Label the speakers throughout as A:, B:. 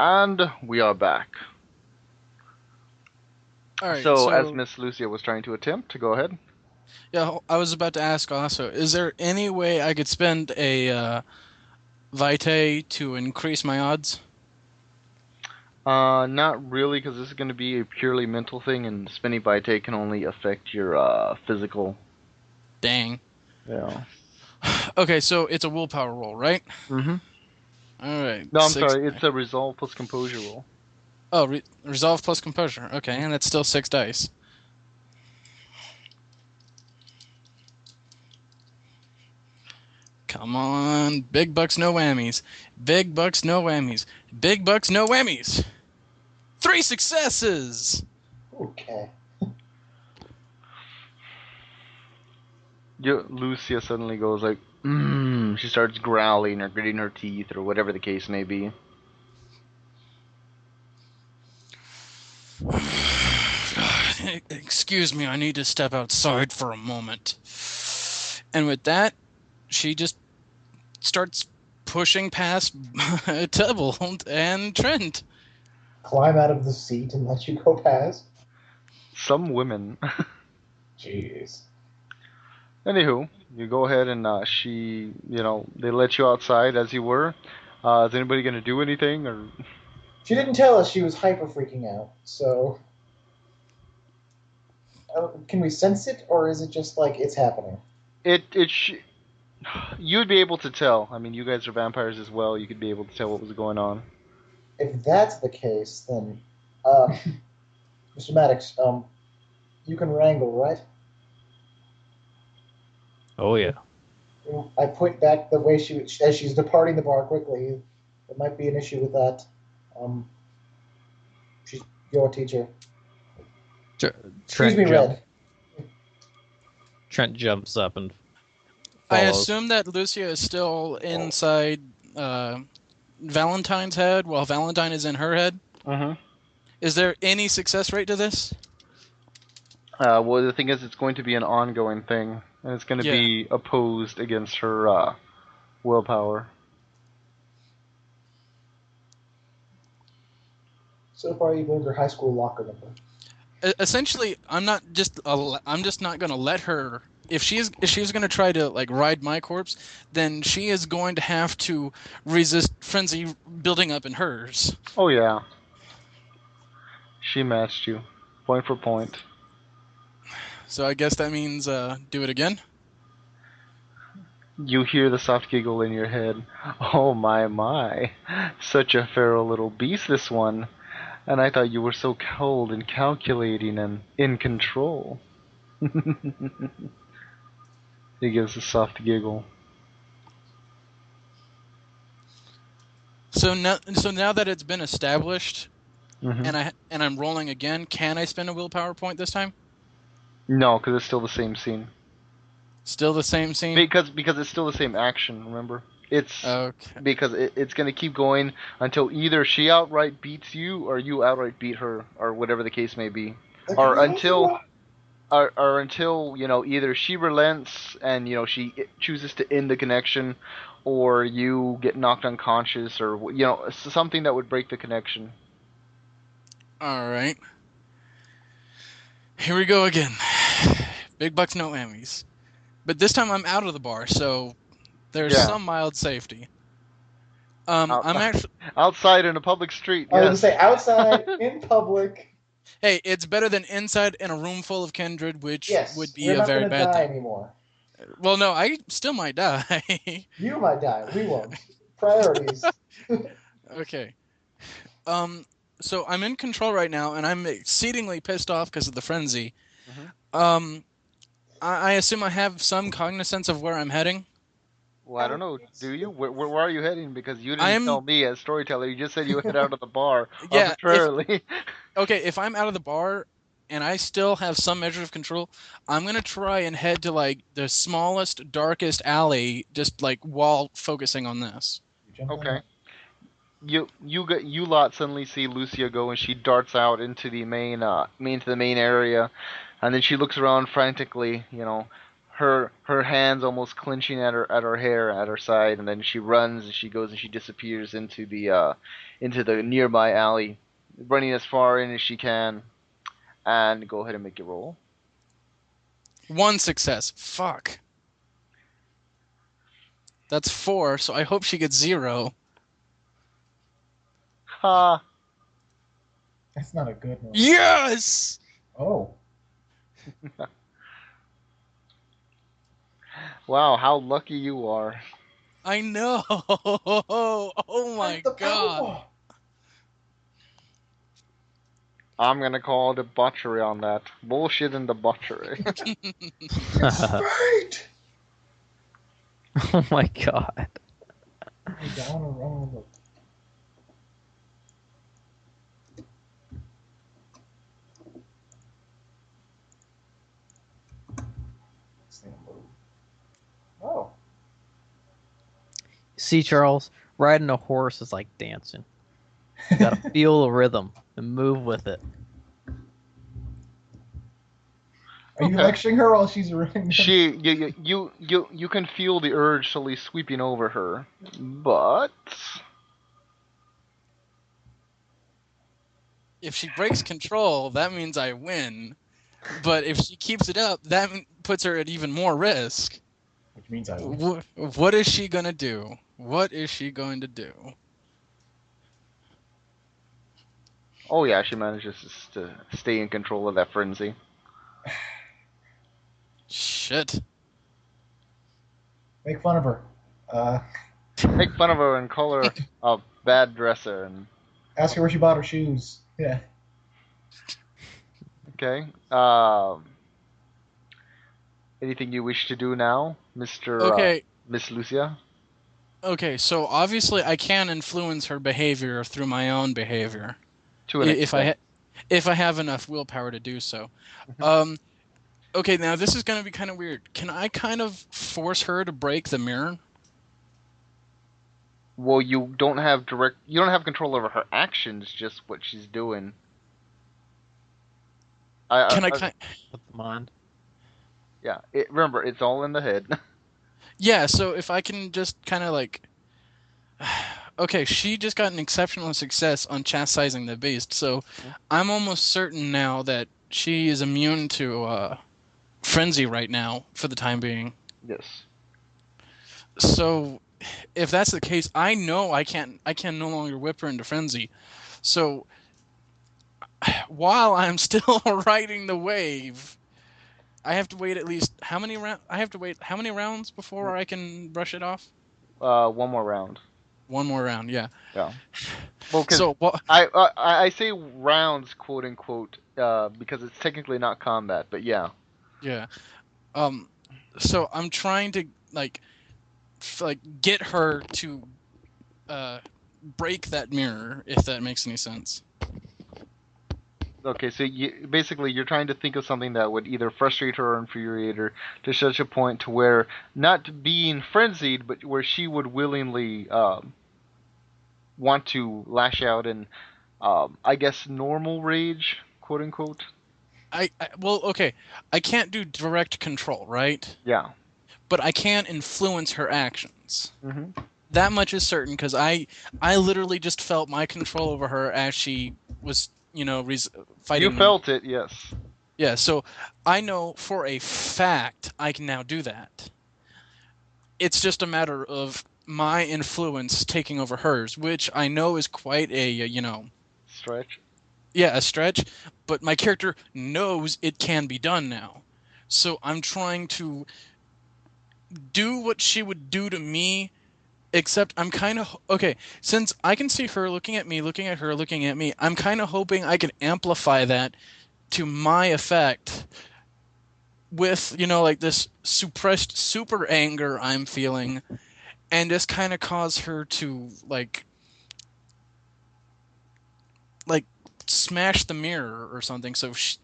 A: And we are back.
B: All right,
A: So, as
B: so
A: Miss Lucia was trying to attempt, to go ahead.
B: yeah, I was about to ask also, is there any way I could spend a vitae to increase my odds?
A: Not really, because this is going to be a purely mental thing, and spinning by take can only affect your physical.
B: Dang.
A: Yeah.
B: Okay, so it's a willpower roll, right?
A: Mm-hmm.
B: All right,
A: No, I'm
B: six.
A: sorry. It's a resolve plus composure roll.
B: Oh, resolve plus composure. Okay, and that's still 6 dice. Come on, big bucks, no whammies. Big bucks, no whammies. Big bucks, no whammies. 3 successes.
C: Okay.
A: Lucia suddenly goes like, mmm. She starts growling or gritting her teeth or whatever the case may be.
B: Excuse me, I need to step outside for a moment. And with that, she just starts pushing past Tybalt and Trent.
C: Climb out of the seat and let you go past?
A: Some women.
C: Jeez.
A: Anywho, you go ahead and they let you outside as you were. Is anybody going to do anything or?
C: She didn't tell us she was hyper freaking out, so. Can we sense it, or is it just like it's happening?
A: You'd be able to tell. I mean, you guys are vampires as well. You could be able to tell what was going on.
C: If that's the case, then. Um, Mr. Maddox, you can wrangle, right?
D: Oh yeah.
C: I point back the way as she's departing the bar quickly. There might be an issue with that. Um, she's your teacher. Excuse me, Red.
D: Trent jumps up and
B: I
D: follows.
B: assume that Lucia is still inside Valentine's head while Valentine is in her head.
A: Mm-hmm.
B: Is there any success rate to this?
A: Well, the thing is, it's going to be an ongoing thing, and it's going to be opposed against her willpower.
C: So far, you've learned her high school locker number.
B: Essentially, I'm just not going to let her. If she's going to try to like ride my corpse, then she is going to have to resist frenzy building up in hers.
A: Oh yeah. She matched you, point for point.
B: So I guess that means do it again.
A: You hear the soft giggle in your head. Oh my. Such a feral little beast, this one. And I thought you were so cold and calculating and in control. He gives a soft giggle.
B: So now that it's been established,
A: Mm-hmm.
B: and I'm rolling again, can I spend a willpower point this time?
A: No, because it's still the same scene.
B: Still the same scene?
A: Because it's still the same action, remember? It's
B: okay.
A: Because it's going to keep going until either she outright beats you or you outright beat her, or whatever the case may be. Or until either she relents and she chooses to end the connection, or you get knocked unconscious, or something that would break the connection.
B: All right. Here we go again. Big bucks, no whammies. But this time I'm out of the bar, so there's some mild safety. I'm actually
A: outside in a public street.
C: I was gonna say outside in public.
B: Hey, it's better than inside in a room full of kindred, which would be a very bad thing.
C: We're not gonna die anymore.
B: Well, no, I still might die.
C: You might die. We won't. Priorities.
B: Okay. So I'm in control right now, and I'm exceedingly pissed off because of the frenzy. Mm-hmm. I assume I have some cognizance of where I'm heading.
A: Well, I don't know. Do you? Where are you heading? Because you didn't tell me as storyteller. You just said you head out of the bar arbitrarily.
B: If I'm out of the bar and I still have some measure of control, I'm gonna try and head to like the smallest, darkest alley, just like while focusing on this.
A: Okay. You lot suddenly see Lucia go, and she darts out into the main area, and then she looks around frantically, her hands almost clenching at her hair at her side, and then she runs and she goes and she disappears into the nearby alley, running as far in as she can. And go ahead and make your roll.
B: 1 success. Fuck. That's 4, so I hope she gets 0.
A: Ha!
C: That's not a good one.
B: Yes!
C: Oh.
A: Wow, how lucky you are.
B: I know. Oh my
C: The
B: god.
C: power.
A: I'm gonna call debauchery on that. Bullshit and debauchery.
C: It's right.
D: Oh my god.
C: Hey, down or wrong look. Oh.
D: See, Charles, riding a horse is like dancing. You gotta feel the rhythm and move with it.
C: Are you
A: Okay.
C: lecturing her while she's running?
A: You can feel the urge slowly sweeping over her, but
B: If she breaks control, that means I win. But if she keeps it up, that puts her at even more risk.
C: Which means I win.
B: What is she gonna do? What is she going to do?
A: oh yeah, she manages to stay in control of that frenzy.
B: Shit.
C: Make fun of her.
A: Make fun of her and call her a bad dresser. And
C: Ask her where she bought her shoes. Yeah.
A: okay. Anything you wish to do now,
B: Okay.
A: Miss Lucia?
B: Okay, so obviously I can influence her behavior through my own behavior.
A: To an extent.
B: If I have enough willpower to do so. Okay, now this is going to be kind of weird. Can I kind of force her to break the mirror?
A: Well, you don't have control over her actions, just what she's doing.
B: Can I
D: With the mind.
A: Yeah, remember, it's all in the head.
B: Yeah, so if I can just kind of like... Okay, she just got an exceptional success on chastising the beast, so I'm almost certain now that she is immune to frenzy right now for the time being.
A: Yes.
B: So if that's the case, I know I can no longer whip her into frenzy. So while I'm still riding the wave, I have to wait at least how many rounds before I can brush it off?
A: One more round.
B: One more round, yeah.
A: Yeah. Well, because
B: So
A: I say rounds, quote unquote, because it's technically not combat, but yeah.
B: yeah. So I'm trying to like get her to break that mirror, if that makes any sense.
A: Okay, so basically you're trying to think of something that would either frustrate her or infuriate her to such a point to where, not being frenzied, but where she would willingly want to lash out in, I guess, normal rage, quote unquote.
B: Well, okay. I can't do direct control, right?
A: Yeah.
B: But I can influence her actions.
A: Mm-hmm.
B: That much is certain, because I literally just felt my control over her as she was, fighting.
A: You felt it, yes.
B: Yeah, so I know for a fact I can now do that. It's just a matter of my influence taking over hers, which I know is quite a,
A: Stretch.
B: Yeah, a stretch, but my character knows it can be done now. So I'm trying to do what she would do to me, except I'm kind of... Okay, since I can see her looking at me, looking at her, looking at me, I'm kind of hoping I can amplify that to my effect with, this suppressed super anger I'm feeling, and just kind of cause her to, like smash the mirror or something. So it's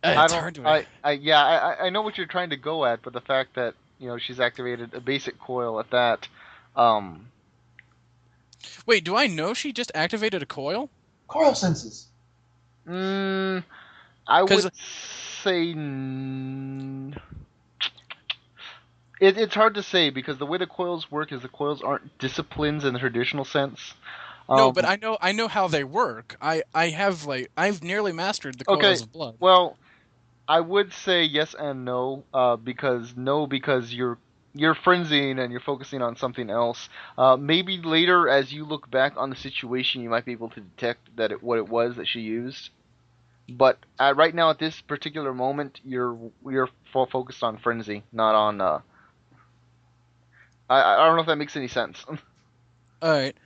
B: hard to...
A: I know what you're trying to go at, but the fact that she's activated a basic coil at that.
B: Wait, do I know she just activated a coil?
C: Coral senses.
A: I would say It's hard to say because the way the coils work is the coils aren't disciplines in the traditional sense.
B: No, but
A: Um,
B: I know how they work. I've nearly mastered the
A: okay,
B: coils of blood.
A: well, I would say yes and no, because you're frenzying and you're focusing on something else. Maybe later, as you look back on the situation, you might be able to detect what it was that she used. But right now, at this particular moment, you're focused on frenzy, not on. I don't know if that makes any sense.
B: All right.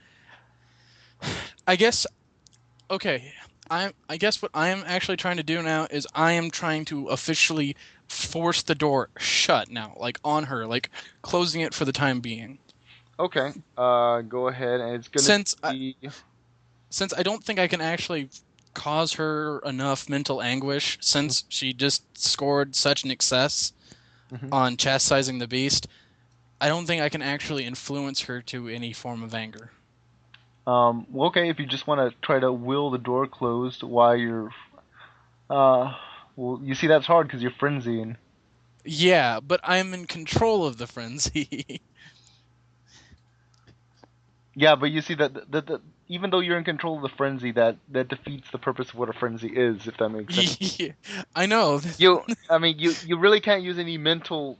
B: I guess okay. I guess what I am actually trying to do now is I am trying to officially force the door shut now, like on her, like closing it for the time being.
A: Okay, go ahead, and it's gonna
B: Since I,
A: be.
B: since I don't think I can actually cause her enough mental anguish since she just scored such an excess
A: Mhm.
B: on chastising the beast, I don't think I can actually influence her to any form of anger.
A: Well, okay, if you just want to try to will the door closed while you're, uh, well, you see that's hard because you're frenzying.
B: Yeah, but I'm in control of the frenzy.
A: Yeah, but you see that even though you're in control of the frenzy, that defeats the purpose of what a frenzy is, if that makes sense.
B: Yeah, I know.
A: I mean, you really can't use any mental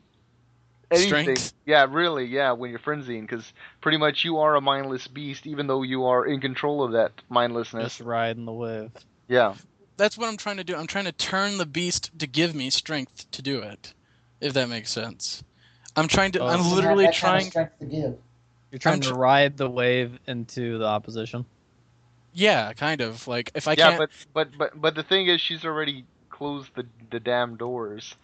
A: anything.
B: Strength.
A: Yeah, really, yeah, when you're frenzying, because pretty much you are a mindless beast, even though you are in control of that mindlessness.
D: Just riding the wave.
A: Yeah.
B: That's what I'm trying to do. I'm trying to turn the beast to give me strength to do it. If that makes sense. I'm trying to.
D: Oh.
B: I'm
C: Doesn't have
B: literally
C: that kind of
B: trying.
C: strength to give.
D: You're trying
B: I'm
D: to ride the wave into the opposition.
B: Yeah, kind of. Like if I
A: Yeah,
B: can't.
A: but the thing is, she's already closed the damn doors,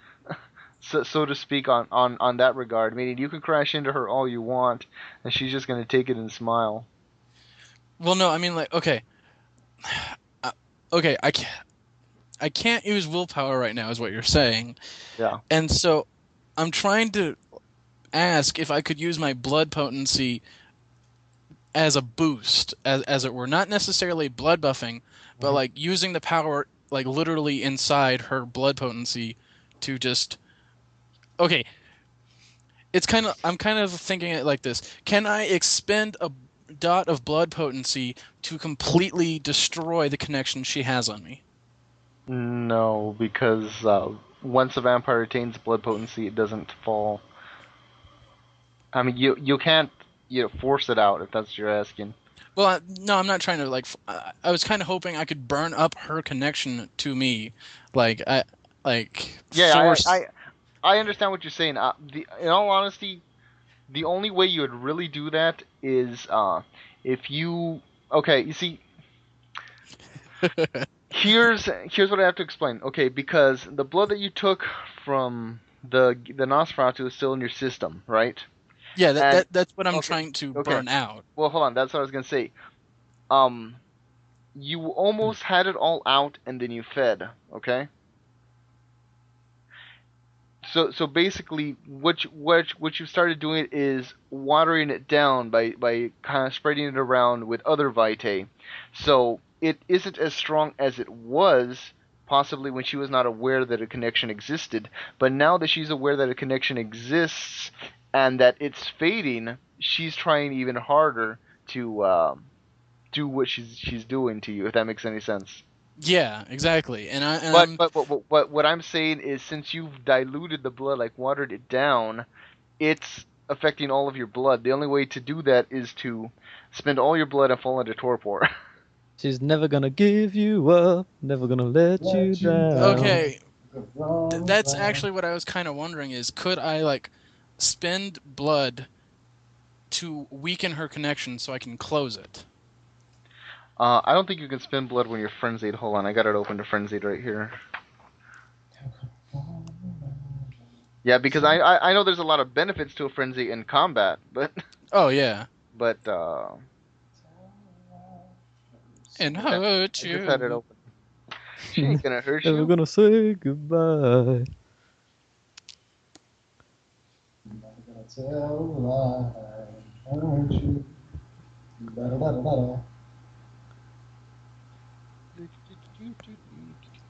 A: so to speak, on that regard. Meaning you can crash into her all you want, and she's just gonna take it and smile.
B: Well, no. I mean, like, okay, okay. I can't use willpower right now, is what you're saying.
A: Yeah.
B: And so I'm trying to ask if I could use my blood potency as a boost, as it were, not necessarily blood buffing, but
C: Mhm.
B: like using the power like literally inside her blood potency to just okay. It's kind of I'm kind of thinking it like this: can I expend a dot of blood potency to completely destroy the connection she has on me?
A: No, because once a vampire attains blood potency, it doesn't fall. I mean, you can't force it out if that's what you're asking.
B: Well, no, I'm not trying to like. I was kind of hoping I could burn up her connection to me, like
A: Yeah,
B: force.
A: I understand what you're saying. In all honesty, the only way you would really do that is if you. Okay, you see, here's what I have to explain. Okay, because the blood that you took from the Nosferatu is still in your system, right?
B: Yeah,
A: And
B: that's what I'm
A: okay,
B: trying to
A: okay.
B: burn out.
A: Well, hold on. That's what I was gonna say. Um, you almost had it all out, and then you fed. Okay. So basically, what you started doing is watering it down by kind of spreading it around with other vitae. So it isn't as strong as it was possibly when she was not aware that a connection existed. But now that she's aware that a connection exists and that it's fading, she's trying even harder to do what she's doing to you. If that makes any sense.
B: Yeah, exactly.
A: But what I'm saying is, since you've diluted the blood, like watered it down, it's affecting all of your blood. The only way to do that is to spend all your blood and fall into torpor.
D: She's never gonna give you up, never gonna let you
C: Let you
D: down.
C: down.
B: okay,
C: The wrong
B: that's
C: plan.
B: actually what I was kind of wondering: is could I like spend blood to weaken her connection so I can close it?
A: I don't think you can spend blood when you're frenzied. Hold on, I got it open to frenzied right here. Yeah, because I know there's a lot of benefits to a frenzy in combat, but
B: Oh yeah,
A: but
B: and
A: I got
B: hurt
A: I just had it
B: you.
A: open. She ain't gonna hurt
D: Never
A: you.
D: gonna say goodbye.
C: I'm not gonna tell a lie. Aren't you? Da-da-da-da-da.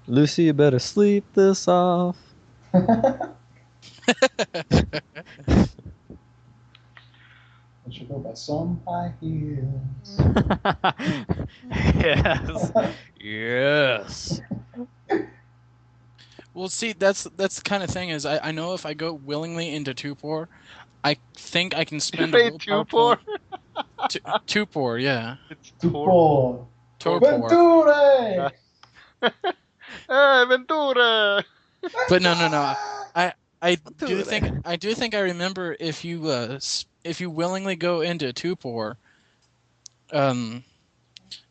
D: Lucy, you better sleep this off.
C: go by some high heels.
D: Yes. Yes.
B: Well, see, that's the kind of thing is I know if I go willingly into Tupor, I think I can
A: You
B: spend a
A: say
B: willpower
A: Tupor?
B: point. Tupor, yeah.
A: It's
C: Tu
A: Tor.
C: por.
B: Torpor.
C: Venture!
A: Hey, Ventura!
B: But no. I I do
D: Venture.
B: think I remember if you willingly go into Tupor,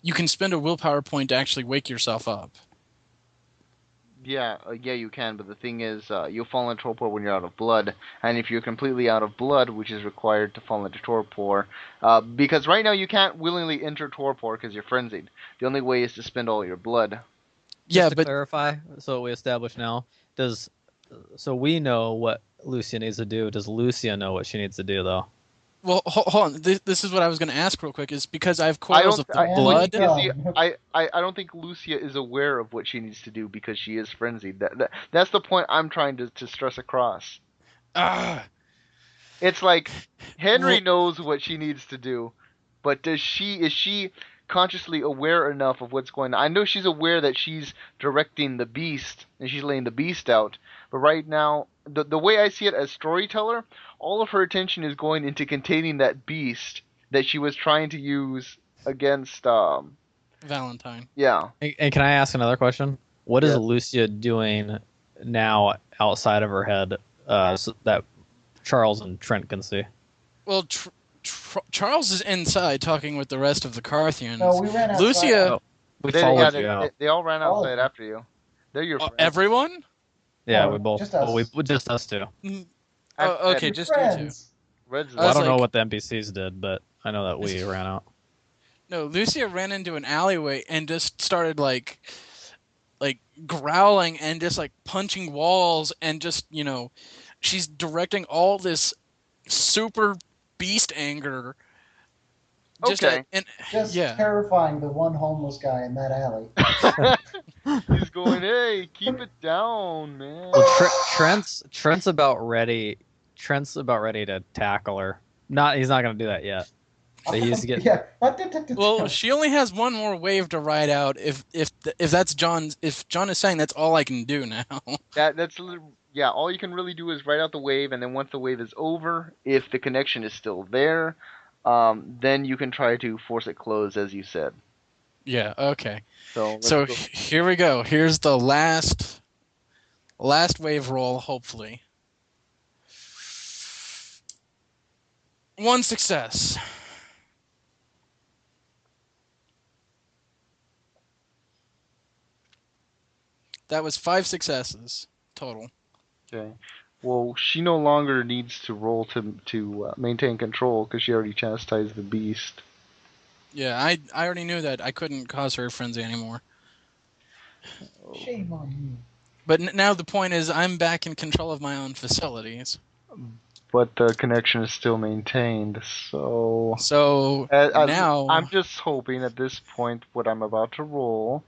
B: you can spend a willpower point to actually wake yourself up.
A: Yeah, you can, but the thing is, you'll fall into torpor when you're out of blood, and if you're completely out of blood, which is required to fall into torpor, because right now you can't willingly enter torpor because you're frenzied. The only way is to spend all your blood.
B: Yeah,
D: Just to
B: but
D: clarify, so we established now, so we know what Lucia needs to do. Does Lucia know what she needs to do, though?
B: well, hold on. This is what I was going to ask real quick. Is because I have
A: I
B: coils
A: don't.
B: of
C: I-
B: blood.
C: Yeah.
A: You see, I don't think Lucia is aware of what she needs to do because she is frenzied. That's the point I'm trying to stress across.
B: Ah,
A: It's like Henry
B: Well-
A: knows what she needs to do, but is she consciously aware enough of what's going on? I know she's aware that she's directing the beast and she's laying the beast out, but right now the way I see it as storyteller, all of her attention is going into containing that beast that she was trying to use against
B: Valentine.
A: yeah.
D: And can I ask another question? What is
A: Yeah.
D: Lucia doing now outside of her head, so that Charles and Trent can see?
B: Well, Charles is inside talking with the rest of the Carthians.
C: No, we ran outside.
B: Lucia,
D: Oh, we followed you out.
A: They all ran
C: All of
A: outside
C: them.
A: after you. They're your friends.
B: everyone.
D: Yeah,
C: No,
D: we both.
C: just us.
D: Well, just us two.
B: Oh, okay,
C: We're
B: just you two.
C: friends.
A: Red's
B: I
D: Well, I
B: was
D: don't know
B: like-
D: what the NPCs did, but I know that we ran out.
B: No, Lucia ran into an alleyway and just started like growling and just like punching walls and just she's directing all this super beast anger. Just
A: Okay.
C: Just
B: yeah.
C: terrifying the one homeless guy in that alley.
A: He's going, hey, keep it down, man.
D: Well, Trent's about ready. Trent's about ready to tackle her. He's not gonna do that yet. But he's getting.
C: Yeah.
B: Well, she only has one more wave to ride out. If that's John's, if John is saying that's all I can do now.
A: That's yeah. All you can really do is ride out the wave, and then once the wave is over, if the connection is still there, then you can try to force it closed, as you said.
B: Yeah. Okay.
A: So let's
B: So
A: go.
B: here we go. Here's the last wave roll. Hopefully, one success. That was 5 successes total.
A: Okay. Well, she no longer needs to roll to maintain control because she already chastised the beast.
B: Yeah, I already knew that I couldn't cause her frenzy anymore.
C: Shame on you.
B: But now the point is, I'm back in control of my own facilities.
A: But the connection is still maintained, so...
B: So now
A: I'm just hoping at this point what I'm about to roll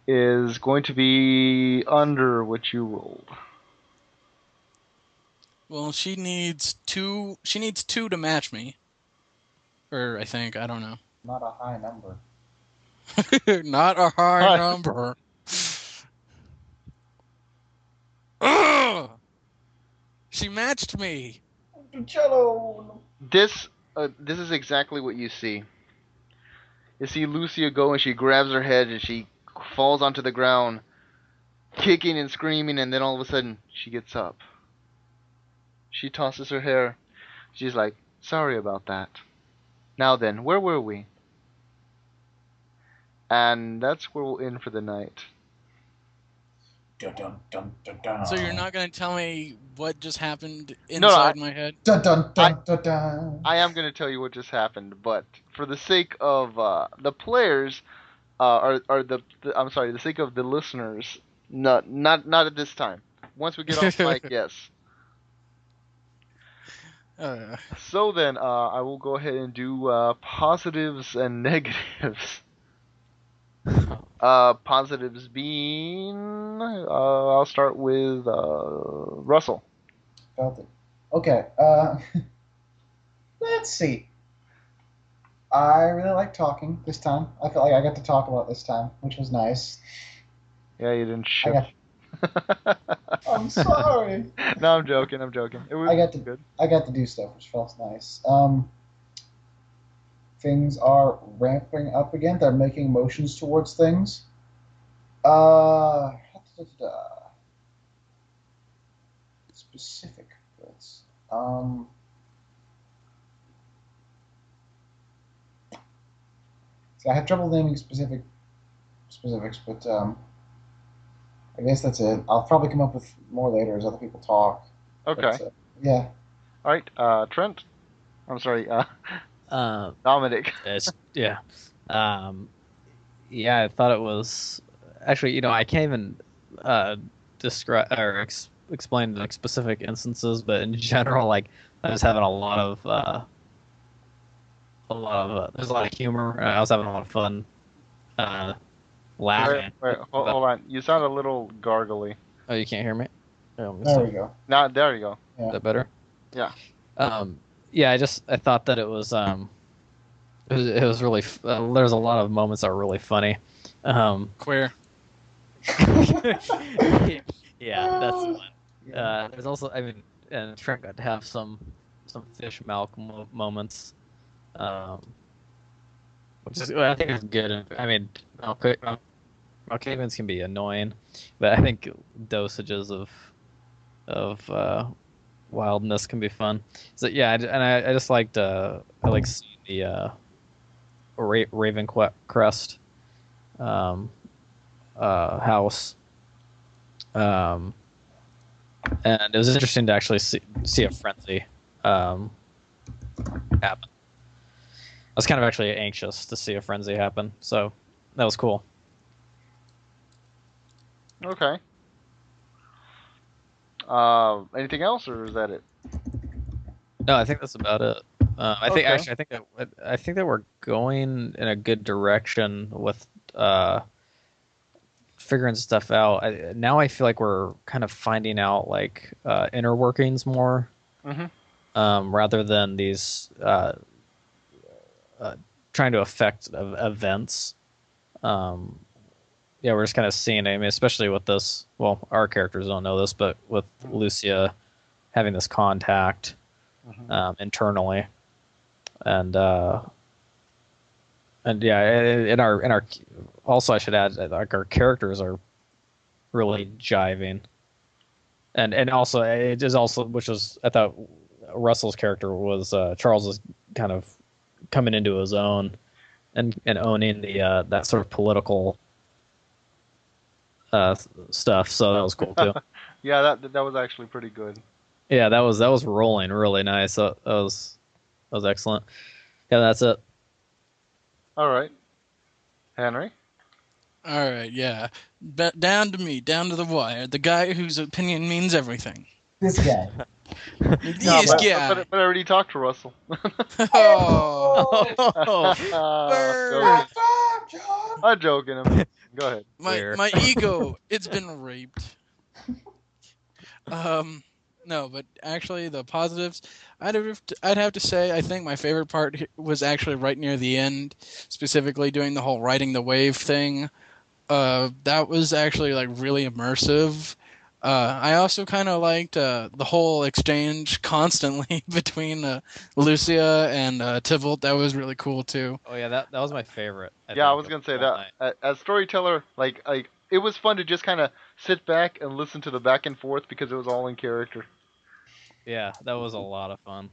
A: is going to be under what you rolled.
B: well, she needs 2. She needs 2 to match me. Or I think, I don't know.
C: Not a high number.
B: Not a high
A: Hi.
B: number. Ugh! She matched me.
C: Cello.
A: This is exactly what you see. You see Lucia go and she grabs her head and she falls onto the ground, kicking and screaming, and then all of a sudden she gets up. She tosses her hair. She's like, sorry about that. Now then, where were we? And that's where we'll end for the night.
C: Dun, dun, dun, dun, dun.
B: So you're not going to tell me what just happened
A: No,
B: inside my head?
C: Dun, dun, dun, dun, dun.
A: I am going to tell you what just happened, but for the sake of the players, or the sake of the listeners, not at this time. Once we get off mic, yes. So then, I will go ahead and do positives and negatives. Positives being, I'll start with Russell.
C: Felt it. Okay. Let's see. I really like talking this time. I felt like I got to talk a lot this time, which was nice.
A: Yeah, you didn't
C: I
A: ship.
C: I'm sorry.
A: No, I'm joking. I'm joking. It was
C: I got to
A: good.
C: I got to do stuff, which felt nice. Things are ramping up again. They're making motions towards things. Uh, specific bits. See, I have trouble naming specifics, but I guess that's it. I'll probably come up with more later as other people talk.
A: Okay.
C: But, yeah.
A: All right. Trent. I'm sorry.
D: Um,
A: Dominic.
D: yeah. Yeah, I thought it was actually. I can't even describe or explain like specific instances, but in general, like I was having there's a lot of humor. I was having a lot of fun laughing.
A: Hold on. You sound a little gargly.
D: Oh, you can't hear me? Oh, let me
C: There
D: see.
C: we go.
A: Now, there you go.
D: Is that better?
A: Yeah.
D: Yeah, I thought that it was really there's a lot of moments that were really funny.
B: Queer.
D: Yeah, that's the one. There's also, and Trent got to have some fish milk moments, which is I think is good. I mean, Malkavians can be annoying, but I think dosages of wildness can be fun. So yeah, I just liked I like seeing the Raven Crest house. And it was interesting to actually see a frenzy happen. I was kind of actually anxious to see a frenzy happen, so that was cool.
A: Okay. Anything else, or is that it?
D: No, I think that's about it. I think
A: Okay.
D: actually, I think that we're going in a good direction with figuring stuff out. Now I feel like we're kind of finding out like inner workings more, rather than these trying to affect events. Yeah, we're just kind of seeing it. I mean, especially with this. Well, our characters don't know this, but with Lucia having this contact internally, and yeah, in our also I should add like our characters are really jiving, and also it is also which was I thought Russell's character was Charles is kind of coming into his own and owning the that sort of political stuff. So that was cool too.
A: Yeah, that was actually pretty good.
D: Yeah, that was rolling really nice. That was excellent. Yeah, that's it.
A: All right. Henry.
B: All right, yeah. Down to me, down to the wire. The guy whose opinion means everything.
C: This guy.
B: This guy.
A: But I already talked to Russell.
B: Oh,
A: Joking. I'm joking. Go ahead.
B: my ego, it's been raped. No, but actually the positives, I'd have to say I think my favorite part was actually right near the end, specifically doing the whole riding the wave thing. That was actually like really immersive. I also kind of liked the whole exchange constantly between Lucia and Tybalt. That was really cool too.
D: Oh yeah, that was my favorite.
A: I was gonna say that as storyteller, like it was fun to just kind of sit back and listen to the back and forth because it was all in character.
D: Yeah, that was a lot of fun.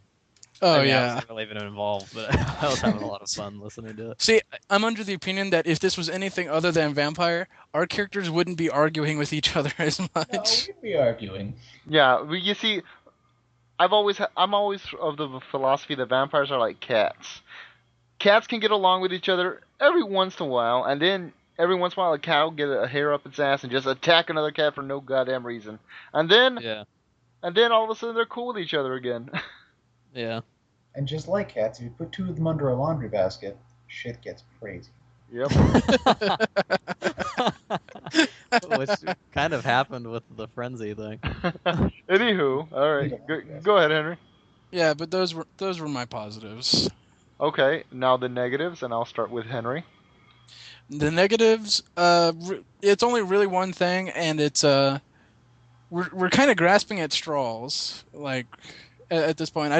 B: Oh,
D: I
B: yeah.
D: wasn't really even involved, but I was having a lot of fun listening to it.
B: See, I'm under the opinion that if this was anything other than vampire, our characters wouldn't be arguing with each other as much.
C: No, we'd be arguing.
A: Yeah, you see, I'm always of the philosophy that vampires are like cats. Cats can get along with each other every once in a while, and then every once in a while a cat will get a hair up its ass and just attack another cat for no goddamn reason. And then all of a sudden they're cool with each other again.
D: Yeah.
C: And just like cats, if you put two of them under a laundry basket, shit gets crazy.
A: Yep.
D: Which kind of happened with the frenzy thing.
A: Anywho, all right, go ahead, Henry.
B: Yeah, but those were my positives.
A: Okay, now the negatives, and I'll start with Henry.
B: The negatives, it's only really one thing, and it's we're kind of grasping at straws, like at this point.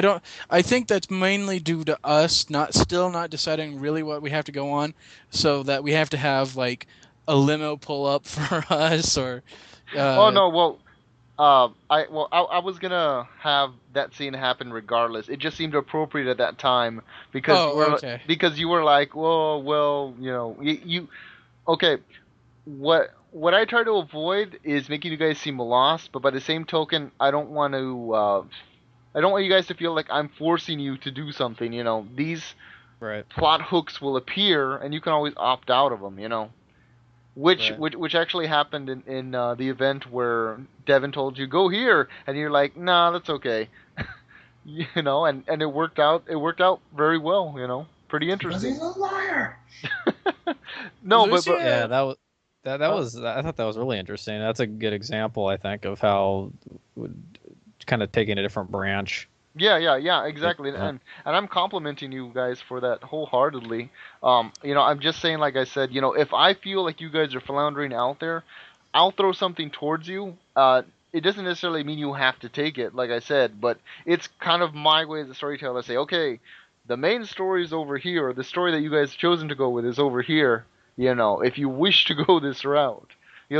B: I think that's mainly due to us not deciding really what we have to go on, so that we have to have like a limo pull up for us, or
A: Oh
B: uh,
A: no, well, I was gonna have that scene happen regardless. It just seemed appropriate at that time
B: oh, okay.
A: because you were like, well, okay. What I try to avoid is making you guys seem lost, but by the same token, I don't want you guys to feel like I'm forcing you to do something. These
D: Right.
A: plot hooks will appear, and you can always opt out of them. Which
D: Right.
A: which actually happened in the event where Devin told you go here, and you're like, nah, that's okay. And it worked out very well. Pretty
C: Because
A: interesting.
C: he's a liar.
A: No, but
D: Yeah,
B: Lucia.
D: that was I thought that was really interesting. That's a good example, I think, of how kind of taking a different branch.
A: yeah, exactly.
D: Yeah.
A: And I'm complimenting you guys for that wholeheartedly. I'm just saying, like I said, if I feel like you guys are floundering out there, I'll throw something towards you. It doesn't necessarily mean you have to take it, like I said, but it's kind of my way as a storyteller to say, okay, the main story is over here, or the story that you guys chosen to go with is over here. If you wish to go this route,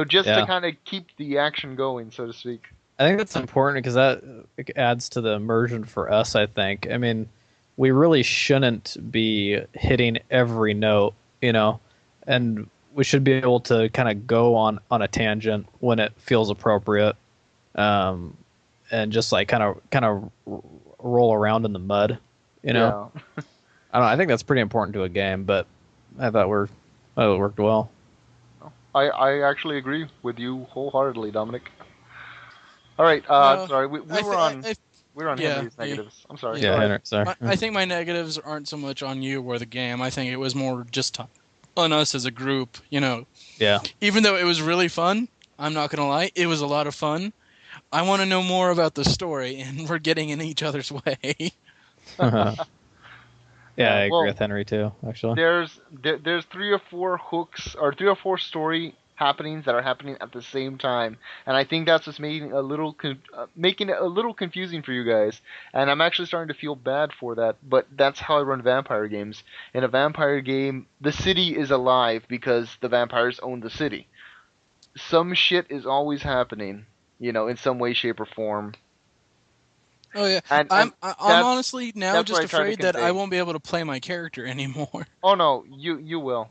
A: just to
D: Yeah.
A: kind of keep the action going, so to speak.
D: I think that's important because that adds to the immersion for us, I think. I mean, we really shouldn't be hitting every note, and we should be able to kind of go on a tangent when it feels appropriate, um, and just like kind of roll around in the mud,
A: Yeah.
D: I don't know, I think that's pretty important to a game, but I thought it worked well.
A: I actually agree with you wholeheartedly, Dominic. All right.
B: Well,
A: Sorry, we
B: I,
A: were
B: th-
A: on
B: I
A: we were on
B: yeah,
A: Henry's negatives. I'm sorry.
B: yeah.
A: Go
D: Yeah,
A: ahead.
D: Henry, sorry.
B: I think my negatives aren't so much on you or the game. I think it was more just on us as a group.
D: Yeah.
B: Even though it was really fun, I'm not gonna lie, it was a lot of fun. I want to know more about the story, and we're getting in each other's way.
D: Yeah, I agree
A: Well,
D: with Henry too, actually.
A: there's three or four hooks or three or four story happenings that are happening at the same time, and I think that's what's making it a little confusing for you guys. And I'm actually starting to feel bad for that, but that's how I run vampire games. In a vampire game, the city is alive because the vampires own the city. Some shit is always happening, in some way, shape, or form,
B: Oh yeah,
A: and
B: I'm
A: that's
B: honestly now
A: that's what
B: just
A: I try to
B: afraid that I
A: convey.
B: won't be able to play my character anymore.
A: Oh no, you will.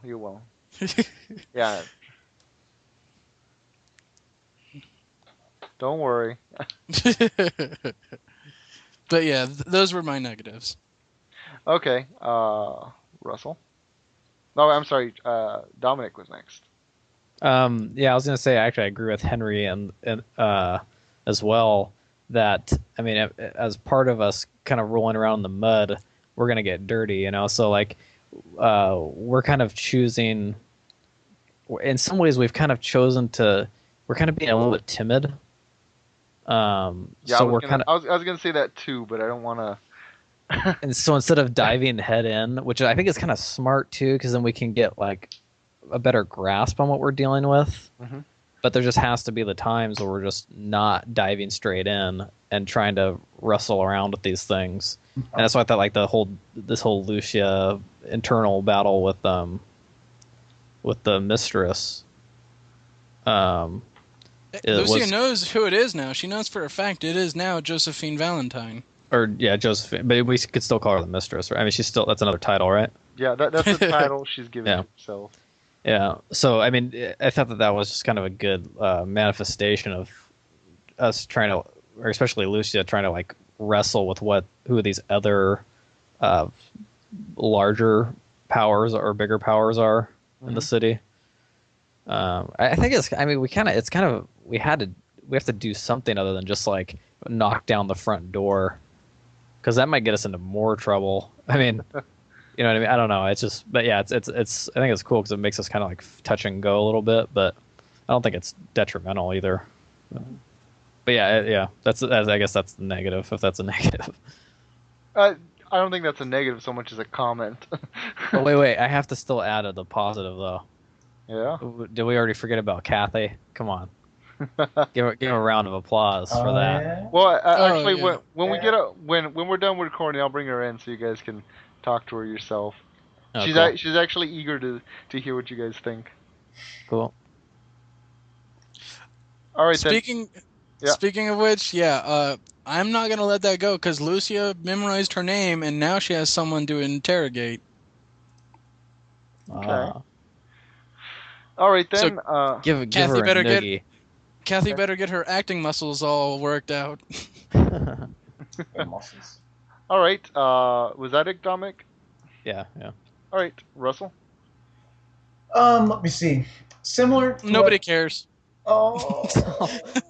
A: Yeah, don't worry.
B: But yeah, those were my negatives.
A: Okay, Russell. No, I'm sorry. Dominic was next.
D: Yeah, I was gonna say actually I agree with Henry and as well that I mean as part of us kind of rolling around in the mud, we're gonna get dirty, So like we're kind of choosing. In some ways, we've kind of chosen to. We're kind of being a little bit timid.
A: Yeah, I
D: So
A: was
D: we're
A: gonna,
D: kind of
A: I was, I was gonna say that too, but I don't want to.
D: and so instead of diving head in, which I think is kind of smart too, because then we can get like a better grasp on what we're dealing with.
A: Hmm.
D: But there just has to be the times where we're just not diving straight in and trying to wrestle around with these things. And that's why I thought like this whole Lucia internal battle with the mistress it
B: Lucia
D: was
B: knows who it is now. She knows for a fact it is now Josephine Valentine.
D: or yeah, Josephine, but we could still call her the mistress, right? I mean, she's still that's another title, right?
A: Yeah, that's the title she's giving
D: Yeah.
A: herself.
D: Yeah. So I mean, I thought that was just kind of a good manifestation of us trying to, or especially Lucia trying to like wrestle with who these other uh, larger powers or bigger powers are in the
A: Mhm.
D: city. I think it's. I mean, it's kind of. We have to do something other than just like knock down the front door, because that might get us into more trouble. I mean, you know what I mean? I don't know. It's just, but yeah, it's. I think it's cool because it makes us kind of like touch and go a little bit, but I don't think it's detrimental either. But yeah, yeah. I guess that's the negative, if that's a negative.
A: Uh, I don't think that's a negative so much as a comment.
D: Oh, wait. I have to still add the positive, though.
A: Yeah.
D: Did we already forget about Kathy? Come on. Give her a round of applause for that.
C: Yeah.
A: Well,
B: Oh,
A: actually,
B: yeah.
A: when we
C: Yeah.
A: get when we're done with recording, I'll bring her in so you guys can talk to her yourself.
D: Oh,
A: she's
D: cool.
A: she's actually eager to hear what you guys think.
D: Cool.
A: All right
B: Speaking
A: then. Yeah.
B: speaking of which, I'm not gonna let that go because Lucia memorized her name and now she has someone to interrogate.
A: Okay. All right
B: So
A: then.
D: Give
B: Kathy
D: her a
B: better get
D: noogie.
B: Kathy better get her acting muscles all worked out.
C: Muscles.
A: All right. Was that it, Dominic?
D: yeah.
A: All right, Russell.
C: Let me see. Similar. To
B: Nobody
C: what...
B: cares.
C: Oh.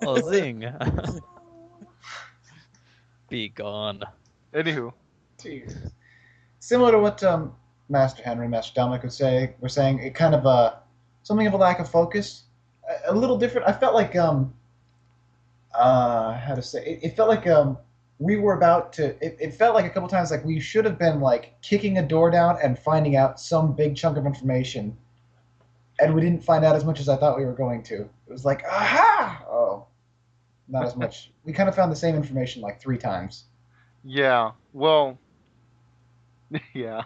D: Oh, zing. Be gone.
A: Anywho.
C: Jeez. Similar to what Master Dominic would say. We're saying it kind of something of a lack of focus. A little different. I felt like how to say it felt like we were about to. It felt like a couple times like we should have been like kicking a door down and finding out some big chunk of information, and we didn't find out as much as I thought we were going to. It was like, aha! Oh, not as much. We kind of found the same information like 3 times.
A: Yeah. Well. Yeah.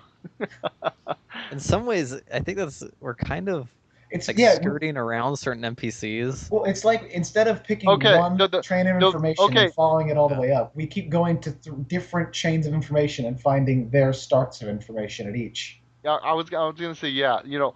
D: In some ways, I think we're kind of
C: It's
D: like
C: yeah.
D: skirting around certain NPCs.
C: Well, it's like instead of picking
A: Okay,
C: one train of information
A: okay.
C: and following it all the
D: Yeah.
C: way up, we keep going to different chains of information and finding their starts of information at each.
A: Yeah, I was gonna say, yeah.
C: Yeah.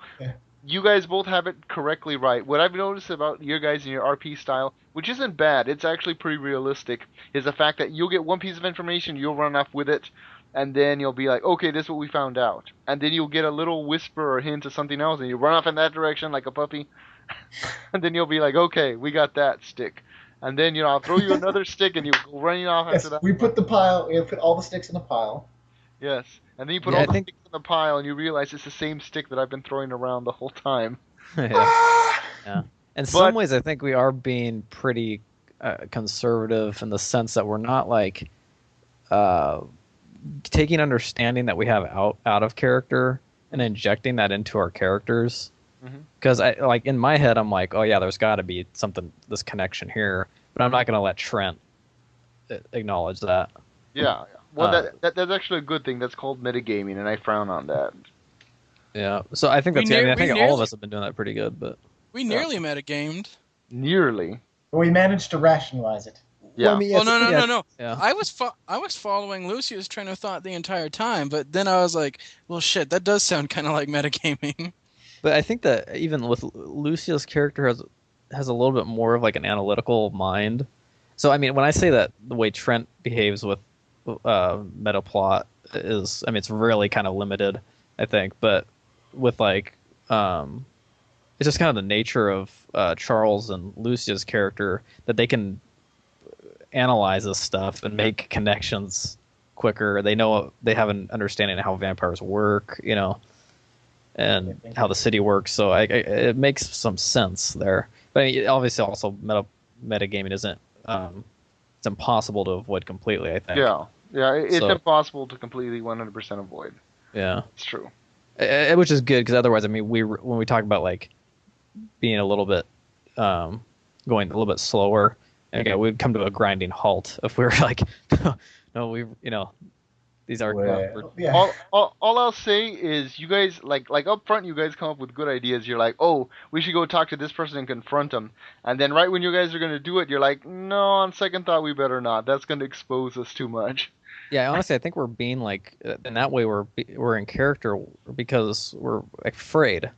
A: You guys both have it correctly right. What I've noticed about your guys and your RP style, which isn't bad, it's actually pretty realistic, is the fact that you'll get one piece of information, you'll run off with it, and then you'll be like, okay, this is what we found out. And then you'll get a little whisper or hint of something else, and you run off in that direction like a puppy. And then you'll be like, okay, we got that stick. And then, I'll throw you another stick, and you go running off
C: Yes,
A: after that.
C: we put all the sticks in a pile.
A: Yes. And then you put
D: Yeah,
A: all
D: I
A: the
D: think-
A: sticks in the pile, and you realize it's the same stick that I've been throwing around the whole time.
D: Yeah. In some
A: But-
D: ways, I think we are being pretty conservative in the sense that we're not like taking understanding that we have out of character and injecting that into our characters.
A: Mhm.
D: Because I like in my head, I'm like, oh yeah, there's got to be this connection here, but I'm not going to let Trent acknowledge that.
A: Yeah. Well, that's actually a good thing. That's called metagaming, and I frown on that.
D: Yeah. So I think
B: We
D: that's. I
B: near-
D: think
B: we
D: all
B: nearly-
D: of us have been doing that pretty good, but
B: We nearly metagamed.
A: Nearly.
C: But we managed to rationalize it.
A: Yeah.
D: Well, I mean,
B: Well, no.
D: Yeah.
B: I was following Lucia's train of thought the entire time, but then I was like, well, shit, that does sound kind of like metagaming.
D: But I think that even with Lucia's character has a little bit more of like an analytical mind. So I mean, when I say that the way Trent behaves with meta plot is, I mean, it's really kind of limited, I think. But with like, it's just kind of the nature of Charles and Lucia's character that they can analyze this stuff and make connections quicker. They have an understanding of how vampires work, and how the city works. So it makes some sense there. But I mean, obviously, also metagaming isn't. It's impossible to avoid completely, I think.
A: Yeah. It's
D: So-
A: impossible to completely 100% avoid.
D: Yeah.
A: It's true.
D: Which is good because otherwise, I mean, when we talk about like being a little bit, going a little bit slower, okay, we'd come to a grinding halt if we were like, no, these are.
C: Well, yeah.
A: All I'll say is you guys like up front you guys come up with good ideas. You're like, oh, we should go talk to this person and confront them. And then right when you guys are gonna do it, you're like, no, on second thought we better not. That's gonna expose us too much.
D: Yeah, honestly, I think we're being like in that way we're in character because we're afraid.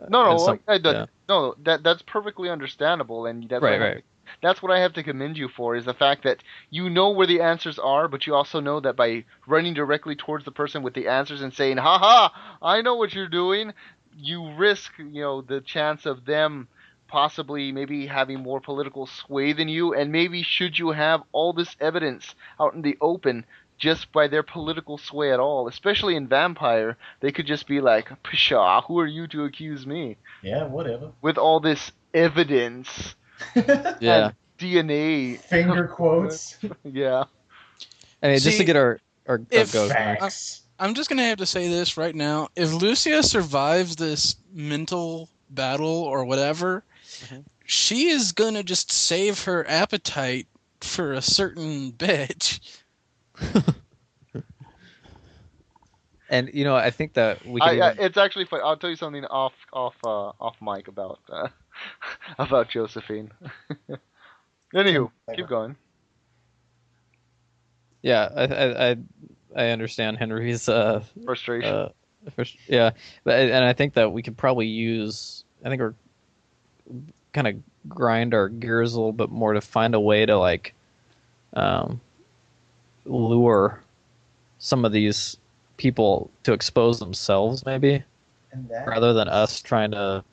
A: No,
D: yeah.
A: no, that's perfectly understandable, and that's
D: Right.
A: That's what I have to commend you for, is the fact that you know where the answers are, but you also know that by running directly towards the person with the answers and saying, "Ha ha, I know what you're doing," you risk, the chance of them possibly maybe having more political sway than you, and maybe should you have all this evidence out in the open just by their political sway at all, especially in Vampire, they could just be like, "Pshaw, who are you to accuse me?"
C: Yeah, whatever.
A: With all this evidence.
D: Yeah.
A: DNA.
C: Finger quotes.
A: Yeah.
D: I mean, just to
B: See-
D: get our Or
B: If-
D: go, Henry.
C: Facts.
B: I'm just gonna have to say this right now. If Lucia survives this mental battle or whatever,
D: Mhm.
B: she is gonna just save her appetite for a certain bitch.
D: And I think that we could even.
A: It's actually funny. I'll tell you something off mic about about Josephine. Anywho, keep going.
D: Yeah, I understand Henry's
A: Frustration.
D: yeah, and I think that we could probably use. I think we're kind of grind our gears a little bit more to find a way to like lure some of these people to expose themselves, maybe,
C: And that
D: rather than us trying to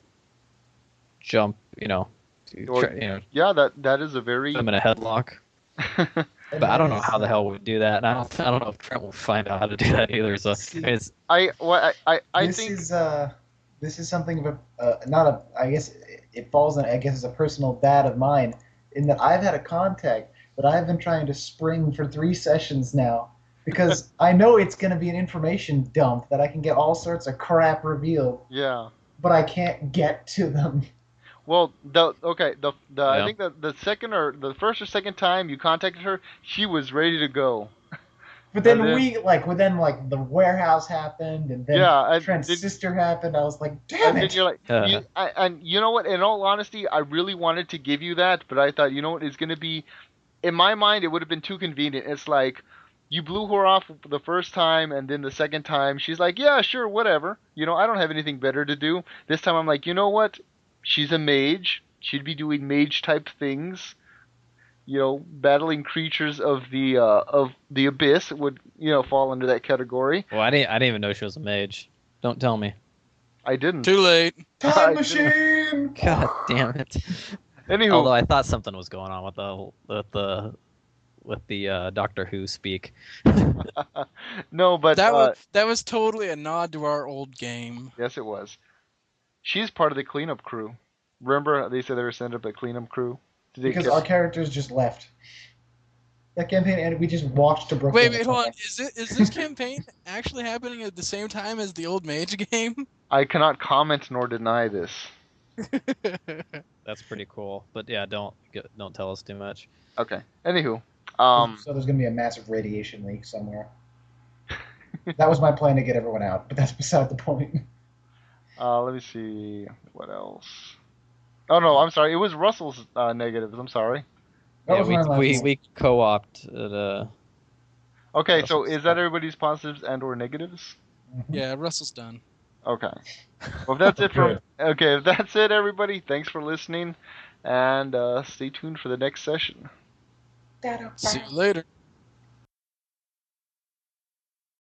D: jump.
A: Or- Yeah, that is a very.
D: Put them in a headlock.
C: and
D: But I
C: that
D: don't know
C: is,
D: how the hell we'd do that, and I don't know if Trent will find out how to do that either. So
C: See,
D: I mean, it's
A: I
C: this
A: think
C: is something of a not a I guess it falls in I guess as a personal bad of mine in that I've had a contact that I've been trying to spring for 3 sessions now because I know it's going to be an information dump that I can get all sorts of crap revealed,
A: yeah.
C: but I can't get to them.
A: Well, the I
D: Yeah.
A: think that the first or second time you contacted her, she was ready to go.
C: But then,
A: And
C: the warehouse happened, and then
A: Yeah, and
C: Trent's
A: then-
C: sister happened. I was like, damn
A: and then
C: it!
A: you're like, and you know what? In all honesty, I really wanted to give you that, but I thought, you know what, it's gonna be, in my mind, it would have been too convenient. It's like, you blew her off the first time, and then the second time, she's like, yeah, sure, whatever. I don't have anything better to do. This time, I'm like, you know what? She's a mage. She'd be doing mage type things. Battling creatures of the abyss would fall under that category.
D: well, I didn't even know she was a mage. Don't tell me.
A: I didn't.
B: Too late.
C: Time
A: I
C: machine.
D: God damn it.
A: Anywho,
D: Although I thought something was going on with the Doctor Who speak.
A: no, but
B: That was totally a nod to our old game.
A: yes, it was. She's part of the cleanup crew. Remember, they said they were sent up a cleanup crew.
C: Because our characters just left. That campaign ended. We just walked to Brooklyn.
B: Wait, hold on. Is this campaign actually happening at the same time as the old mage game?
A: I cannot comment nor deny this.
D: That's pretty cool. But yeah, don't tell us too much.
A: Okay. Anywho,
C: So there's going to be a massive radiation leak somewhere. That was my plan to get everyone out, but that's beside the point.
A: let me see what else. Oh no, I'm sorry. It was Russell's negatives. I'm sorry.
C: That
D: Yeah,
C: was my last one.
D: we co-opted.
A: Okay, so
D: Russell's
A: is that everybody's positives and or negatives?
C: Mhm.
B: Yeah, Russell's done.
A: Okay. Well, if that's it
C: Good.
A: if that's it, everybody, thanks for listening, and stay tuned for the next session.
B: See you later.